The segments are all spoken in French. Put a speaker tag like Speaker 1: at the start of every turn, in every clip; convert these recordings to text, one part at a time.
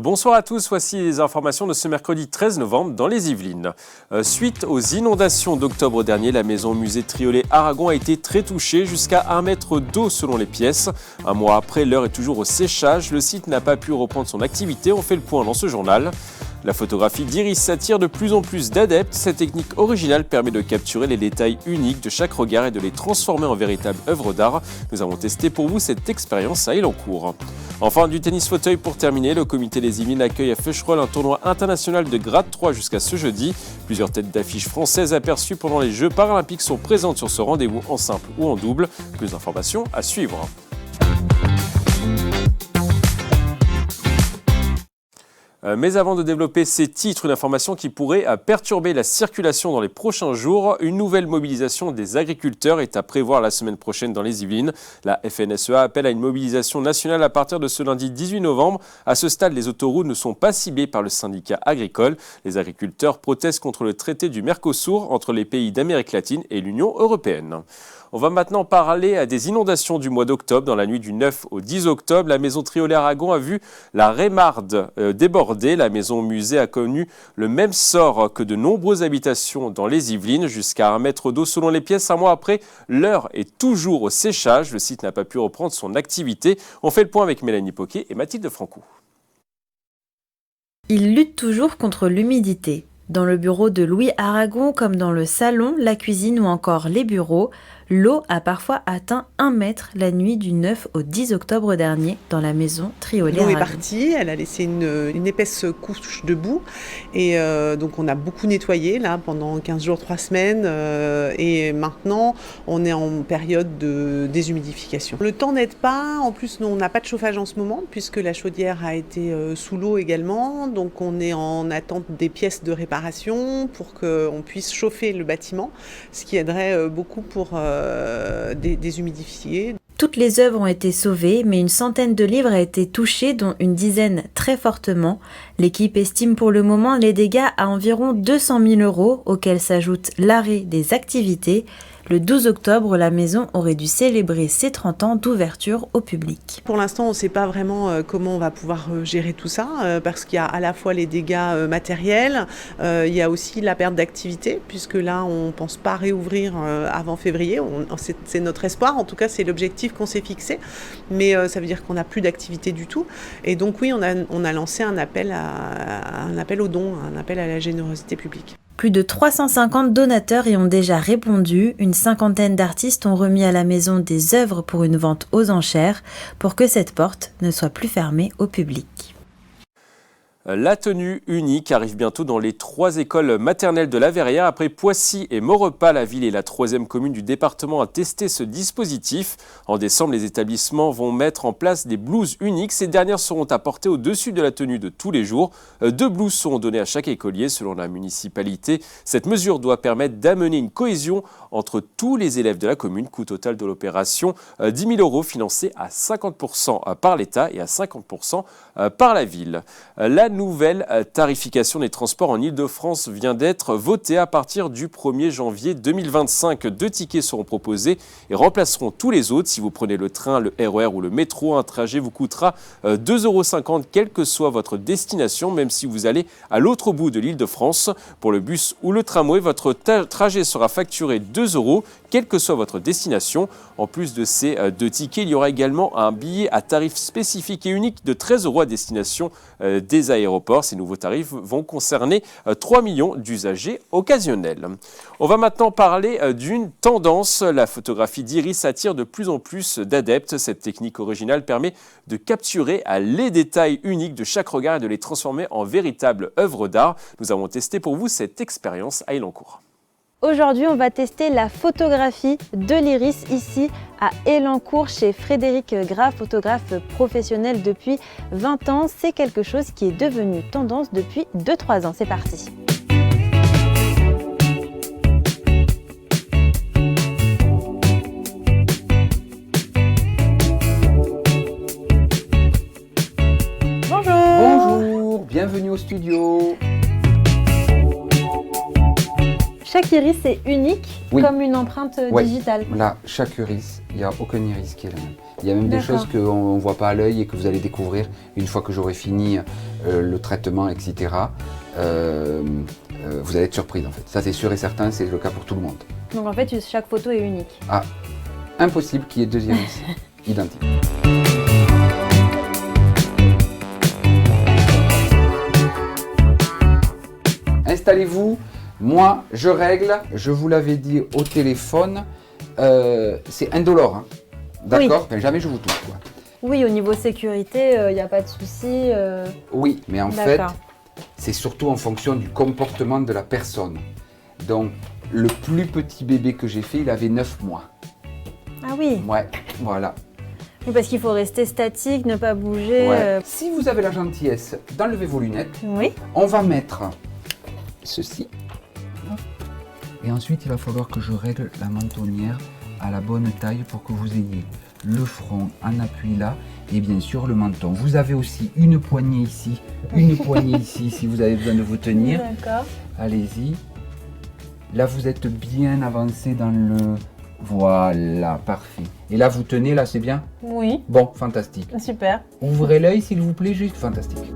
Speaker 1: Bonsoir à tous, voici les informations de ce mercredi 13 novembre dans les Yvelines. Suite aux inondations d'octobre dernier, la maison musée Triolet Aragon a été très touchée, jusqu'à 1 mètre d'eau selon les pièces. Un mois après, l'heure est toujours au séchage, le site n'a pas pu reprendre son activité, on fait le point dans ce journal. La photographie d'iris attire de plus en plus d'adeptes. Cette technique originale permet de capturer les détails uniques de chaque regard et de les transformer en véritables œuvres d'art. Nous avons testé pour vous cette expérience à Elancourt. Enfin, du tennis fauteuil pour terminer, le comité des Yvelines accueille à Feucherolles un tournoi international de grade 3 jusqu'à ce jeudi. Plusieurs têtes d'affiches françaises aperçues pendant les Jeux paralympiques sont présentes sur ce rendez-vous en simple ou en double. Plus d'informations à suivre. Mais avant de développer ces titres, une information qui pourrait perturber la circulation dans les prochains jours. Une nouvelle mobilisation des agriculteurs est à prévoir la semaine prochaine dans les Yvelines. La FNSEA appelle à une mobilisation nationale à partir de ce lundi 18 novembre. À ce stade, les autoroutes ne sont pas ciblées par le syndicat agricole. Les agriculteurs protestent contre le traité du Mercosur entre les pays d'Amérique latine et l'Union européenne. On va maintenant parler des inondations du mois d'octobre. Dans la nuit du 9 au 10 octobre, la maison Triolet Aragon a vu la Rémarde déborder. La maison musée a connu le même sort que de nombreuses habitations dans les Yvelines, jusqu'à 1 mètre d'eau selon les pièces. Un mois après, l'heure est toujours au séchage. Le site n'a pas pu reprendre son activité. On fait le point avec Mélanie Poquet et Mathilde Franco.
Speaker 2: Il lutte toujours contre l'humidité. Dans le bureau de Louis Aragon, comme dans le salon, la cuisine ou encore les bureaux, l'eau a parfois atteint 1 mètre la nuit du 9 au 10 octobre dernier dans la maison Triolet Aragon.
Speaker 3: L'eau est partie, elle a laissé une épaisse couche de boue et donc on a beaucoup nettoyé là pendant 15 jours, 3 semaines et maintenant on est en période de déshumidification. Le temps n'aide pas, en plus nous on n'a pas de chauffage en ce moment puisque la chaudière a été sous l'eau également, donc on est en attente des pièces de réparation pour qu'on puisse chauffer le bâtiment, ce qui aiderait beaucoup pour déshumidifier.
Speaker 2: Toutes les œuvres ont été sauvées, mais une centaine de livres a été touchée, dont une dizaine très fortement. L'équipe estime pour le moment les dégâts à environ 200 000 €, auxquels s'ajoute l'arrêt des activités. Le 12 octobre, la maison aurait dû célébrer ses 30 ans d'ouverture au public.
Speaker 3: Pour l'instant, on ne sait pas vraiment comment on va pouvoir gérer tout ça, parce qu'il y a à la fois les dégâts matériels, il y a aussi la perte d'activité, puisque là, on ne pense pas réouvrir avant février. C'est notre espoir, en tout cas, c'est l'objectif qu'on s'est fixé, mais ça veut dire qu'on n'a plus d'activité du tout. Et donc oui, on a lancé un appel aux dons, un appel à la générosité publique.
Speaker 2: Plus de 350 donateurs y ont déjà répondu. Une cinquantaine d'artistes ont remis à la maison des œuvres pour une vente aux enchères pour que cette porte ne soit plus fermée au public.
Speaker 1: La tenue unique arrive bientôt dans les 3 écoles maternelles de la Verrière. Après Poissy et Maurepas, la ville est la 3e commune du département à tester ce dispositif. En décembre, les établissements vont mettre en place des blouses uniques. Ces dernières seront à porter au-dessus de la tenue de tous les jours. 2 blouses seront données à chaque écolier selon la municipalité. Cette mesure doit permettre d'amener une cohésion entre tous les élèves de la commune. Coût total de l'opération, 10 000 € financés à 50% par l'État et à 50% par la ville. La nouvelle tarification des transports en Ile-de-France vient d'être votée. À partir du 1er janvier 2025. 2 tickets seront proposés et remplaceront tous les autres. Si vous prenez le train, le RER ou le métro, un trajet vous coûtera 2,50 € quelle que soit votre destination, même si vous allez à l'autre bout de l'Île-de-France. Pour le bus ou le tramway, votre trajet sera facturé 2 €, quelle que soit votre destination. En plus de ces 2 tickets, il y aura également un billet à tarif spécifique et unique de 13 € à destination des aéroports. Ces nouveaux tarifs vont concerner 3 millions d'usagers occasionnels. On va maintenant parler d'une tendance. La photographie d'iris attire de plus en plus d'adeptes. Cette technique originale permet de capturer les détails uniques de chaque regard et de les transformer en véritables œuvres d'art. Nous avons testé pour vous cette expérience à Elancourt.
Speaker 4: Aujourd'hui, on va tester la photographie de l'iris ici à Elancourt chez Frédéric Gras, photographe professionnel depuis 20 ans. C'est quelque chose qui est devenu tendance depuis 2-3 ans. C'est parti.
Speaker 5: Bonjour, bienvenue au studio.
Speaker 4: chaque iris est unique,
Speaker 5: Oui.
Speaker 4: comme une empreinte
Speaker 5: Ouais.
Speaker 4: digitale.
Speaker 5: Là, chaque iris, il n'y a aucun iris qui est le même. Il y a même des
Speaker 4: D'accord.
Speaker 5: choses qu'on ne voit pas à l'œil et que vous allez découvrir une fois que j'aurai fini le traitement, etc. Vous allez être surprise en fait. Ça c'est sûr et certain, c'est le cas pour tout le monde.
Speaker 4: Donc en fait, chaque photo est unique.
Speaker 5: Ah, impossible qu'il y ait deux iris identiques. Installez-vous, moi je règle, je vous l'avais dit au téléphone, c'est indolore, hein. D'accord? Enfin, jamais je vous touche, quoi.
Speaker 4: Oui, au niveau sécurité, il n'y a pas de souci.
Speaker 5: Oui, mais en fait,
Speaker 4: D'accord.
Speaker 5: c'est surtout en fonction du comportement de la personne. Donc, le plus petit bébé que j'ai fait, il avait 9 mois.
Speaker 4: Ah oui,
Speaker 5: Ouais, voilà.
Speaker 4: oui, parce qu'il faut rester statique, ne pas bouger.
Speaker 5: Ouais. Si vous avez la gentillesse d'enlever vos lunettes,
Speaker 4: Oui.
Speaker 5: on va mettre ceci. Et ensuite, il va falloir que je règle la mentonnière à la bonne taille pour que vous ayez le front en appui là et bien sûr le menton. Vous avez aussi une poignée ici, une poignée ici si vous avez besoin de vous tenir.
Speaker 4: D'accord.
Speaker 5: Allez-y. Là, vous êtes bien avancé dans le... Voilà, parfait. Et là, vous tenez, là, c'est bien?
Speaker 4: Oui,
Speaker 5: Bon, fantastique.
Speaker 4: super.
Speaker 5: Ouvrez l'œil, s'il vous plaît, juste fantastique.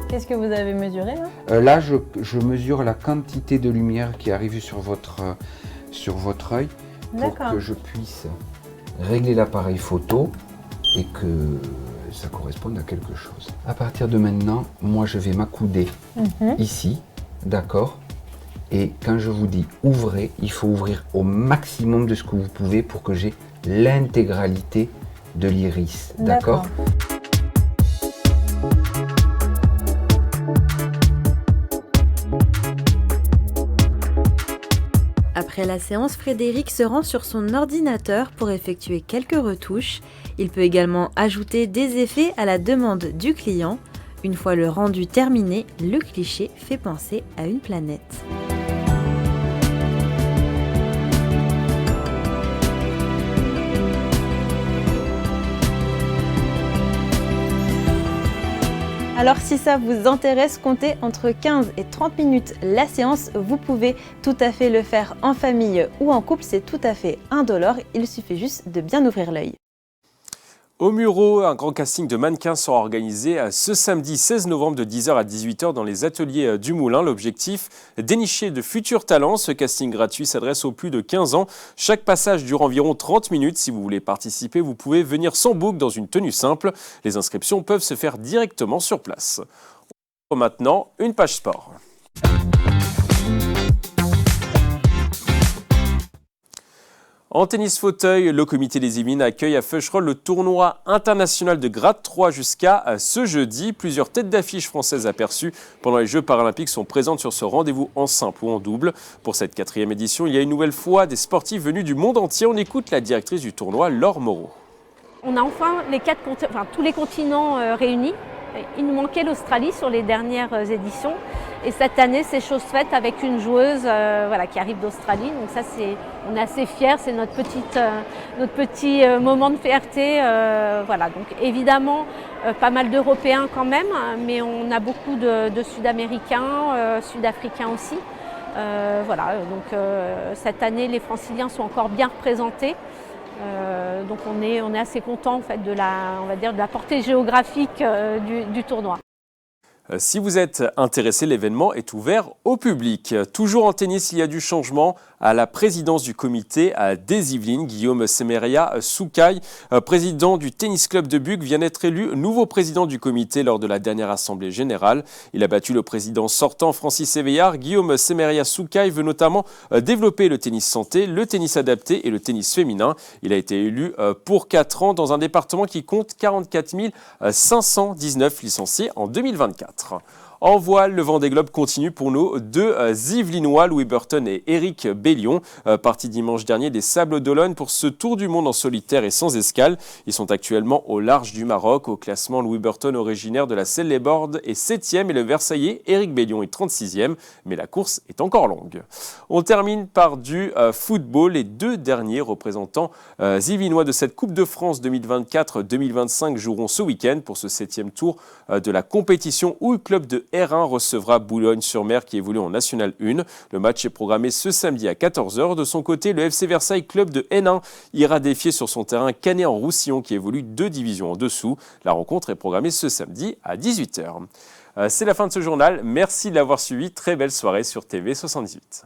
Speaker 4: Qu'est-ce que vous avez mesuré là?
Speaker 5: Là, je mesure la quantité de lumière qui arrive sur votre œil pour
Speaker 4: D'accord.
Speaker 5: que je puisse régler l'appareil photo et que ça corresponde à quelque chose. À partir de maintenant, moi, je vais m'accouder ici, d'accord? Et quand je vous dis ouvrez, il faut ouvrir au maximum de ce que vous pouvez pour que j'ai l'intégralité de l'iris, d'accord?
Speaker 2: Après la séance, Frédéric se rend sur son ordinateur pour effectuer quelques retouches. Il peut également ajouter des effets à la demande du client. Une fois le rendu terminé, le cliché fait penser à une planète.
Speaker 4: Alors si ça vous intéresse, comptez entre 15 et 30 minutes la séance. Vous pouvez tout à fait le faire en famille ou en couple, c'est tout à fait indolore. Il suffit juste de bien ouvrir l'œil.
Speaker 1: Au Muro, un grand casting de mannequins sera organisé ce samedi 16 novembre de 10h à 18h dans les ateliers du Moulin. L'objectif, dénicher de futurs talents. Ce casting gratuit s'adresse aux plus de 15 ans. Chaque passage dure environ 30 minutes. Si vous voulez participer, vous pouvez venir sans boucle dans une tenue simple. Les inscriptions peuvent se faire directement sur place. Maintenant, une page sport. En tennis fauteuil, le comité des Yvelines accueille à Feucherolles le tournoi international de grade 3 jusqu'à ce jeudi. Plusieurs têtes d'affiche françaises aperçues pendant les Jeux paralympiques sont présentes sur ce rendez-vous en simple ou en double. Pour cette 4e édition, il y a une nouvelle fois des sportifs venus du monde entier. On écoute la directrice du tournoi, Laure Moreau.
Speaker 6: On a enfin tous les continents réunis. Il nous manquait l'Australie sur les dernières éditions. Et cette année, c'est chose faite avec une joueuse qui arrive d'Australie. Donc ça, on est assez fiers, c'est notre petit moment de fierté. Donc évidemment, pas mal d'Européens quand même, mais on a beaucoup de Sud-Américains, Sud-Africains aussi. Donc cette année, les Franciliens sont encore bien représentés. Donc on est assez content en fait de la portée géographique du tournoi.
Speaker 1: Si vous êtes intéressé, l'événement est ouvert au public. Toujours en tennis, il y a du changement à la présidence du comité des Yvelines. Guillaume Semeria Soucaille, président du tennis club de Buc, vient d'être élu nouveau président du comité lors de la dernière assemblée générale. Il a battu le président sortant Francis Éveillard. Guillaume Semeria Soucaille veut notamment développer le tennis santé, le tennis adapté et le tennis féminin. Il a été élu pour 4 ans dans un département qui compte 44 519 licenciés en 2024. En voile, le Vendée Globe continue pour nos deux Yvelinois, Louis Burton et Éric Bellion, partis dimanche dernier des Sables d'Olonne pour ce tour du monde en solitaire et sans escale. Ils sont actuellement au large du Maroc. Au classement, Louis Burton, originaire de la Selle-les-Bordes, est 7e et le Versaillais Éric Bellion est 36e. Mais la course est encore longue. On termine par du football. Les deux derniers représentants yvelinois de cette Coupe de France 2024-2025 joueront ce week-end pour ce 7e tour de la compétition où le club de R1 recevra Boulogne-sur-Mer qui évolue en National 1. Le match est programmé ce samedi à 14h. De son côté, le FC Versailles, club de N1, ira défier sur son terrain Canet-en-Roussillon qui évolue 2 divisions en dessous. La rencontre est programmée ce samedi à 18h. C'est la fin de ce journal. Merci de l'avoir suivi. Très belle soirée sur TV78.